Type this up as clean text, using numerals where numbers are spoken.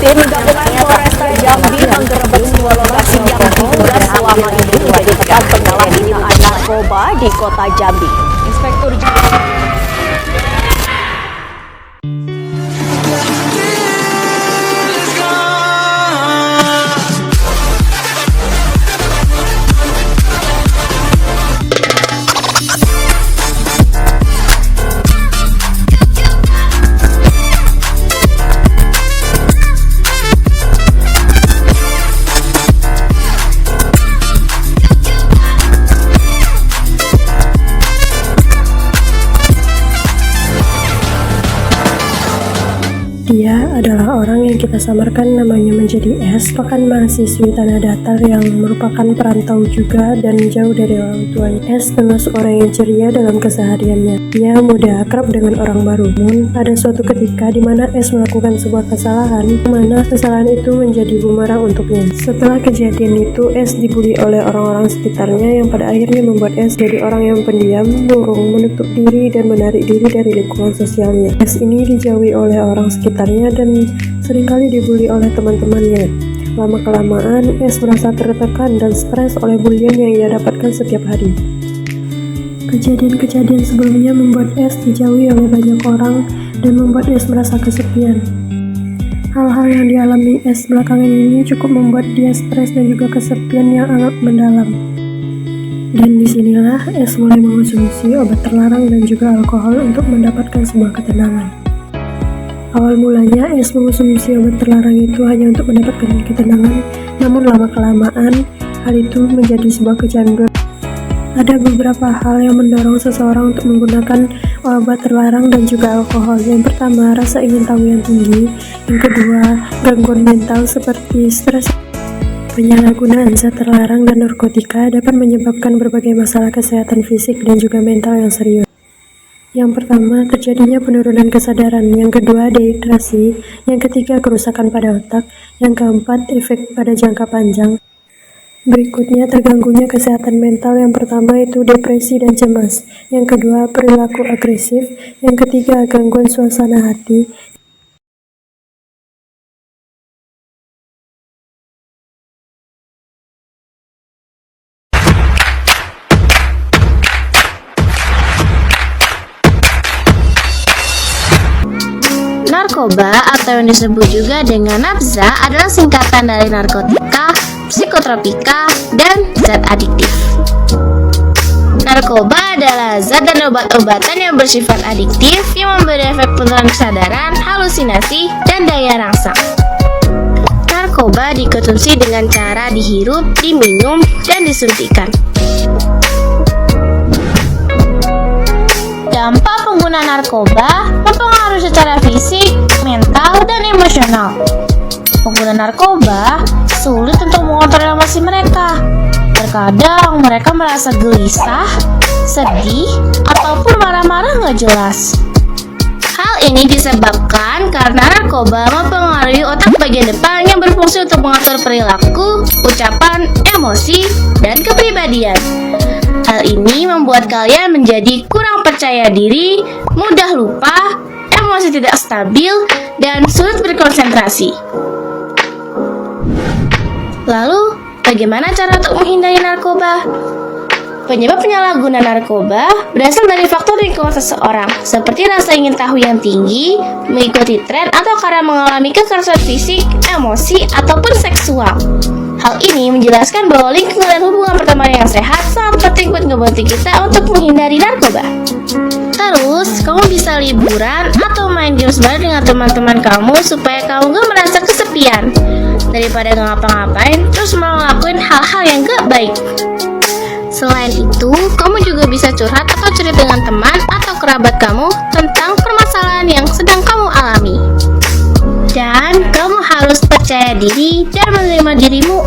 Tim gabungan Polresta Jambi menggerebek sebuah lokasi yang diduga selama ini menjadi tempat penyalahgunaan narkoba di kota Jambi. Inspektur Jambi. Dia adalah orang yang kita samarkan namanya menjadi S, bahkan mahasiswi tanah datar yang merupakan perantau juga dan jauh dari orang tuanya. S termasuk orang yang ceria dalam kesehariannya. Dia mudah akrab dengan orang baru. Namun, ada suatu ketika di mana S melakukan sebuah kesalahan, di mana kesalahan itu menjadi bumerang untuknya. Setelah kejadian itu, S dibully oleh orang-orang sekitarnya yang pada akhirnya membuat S jadi orang yang pendiam, murung, menutup diri, dan menarik diri dari lingkungan sosialnya. S ini dijauhi oleh orang sekitar dan seringkali dibully oleh teman-temannya. Lama-kelamaan, S merasa tertekan dan stres oleh bulian yang ia dapatkan setiap hari. Kejadian-kejadian sebelumnya membuat S dijauhi oleh banyak orang dan membuat S merasa kesepian. Hal-hal yang dialami S belakangan ini cukup membuat dia stres dan juga kesepian yang amat mendalam. Dan disinilah S mulai mengonsumsi obat terlarang dan juga alkohol untuk mendapatkan sebuah ketenangan. Awal mulanya S mengonsumsi obat terlarang itu hanya untuk mendapatkan ketenangan, namun lama-kelamaan hal itu menjadi sebuah kecanduan. Ada beberapa hal yang mendorong seseorang untuk menggunakan obat terlarang dan juga alkohol. Yang pertama, rasa ingin tahu yang tinggi. Yang kedua, gangguan mental seperti stres. Penyalahgunaan zat terlarang dan narkotika dapat menyebabkan berbagai masalah kesehatan fisik dan juga mental yang serius. Yang pertama, terjadinya penurunan kesadaran. Yang kedua, dehidrasi. Yang ketiga, kerusakan pada otak. Yang keempat, efek pada jangka panjang. Berikutnya, terganggunya kesehatan mental. Yang pertama itu depresi dan cemas. Yang kedua, perilaku agresif. Yang ketiga, gangguan suasana hati. Narkoba atau yang disebut juga dengan nafza adalah singkatan dari narkotika, psikotropika, dan zat adiktif. Narkoba adalah zat dan obat-obatan yang bersifat adiktif yang memberi efek penurunan kesadaran, halusinasi, dan daya rangsang. Narkoba dikonsumsi dengan cara dihirup, diminum, dan disuntikan. Dampak pengguna narkoba mempengaruhi secara fisik, mental, dan emosional. Pengguna narkoba sulit untuk mengontrol emosi mereka. Terkadang mereka merasa gelisah, sedih, ataupun marah-marah nggak jelas. Hal ini disebabkan karena narkoba mempengaruhi otak bagian depan yang berfungsi untuk mengatur perilaku, ucapan, emosi, dan kepribadian. Hal ini membuat kalian menjadi kurang percaya diri, mudah lupa, emosi tidak stabil, dan sulit berkonsentrasi. Lalu, bagaimana cara untuk menghindari narkoba? Penyebab penyalahgunaan narkoba berasal dari faktor lingkungan seseorang, seperti rasa ingin tahu yang tinggi, mengikuti tren, atau karena mengalami kekerasan fisik, emosi, ataupun seksual. Hal ini menjelaskan bahwa lingkungan dan hubungan pertemanan yang sehat sangat penting buat ngebantu kita untuk menghindari narkoba. Terus, kamu bisa liburan atau main games bareng dengan teman-teman kamu supaya kamu gak merasa kesepian. Daripada gak ngapa-ngapain, terus malah ngelakuin hal-hal yang gak baik. Selain itu, kamu juga bisa curhat atau cerita dengan teman atau kerabat kamu tentang permasalahan yang sedang kamu alami. Dan kamu harus percaya diri dan menerima dirimu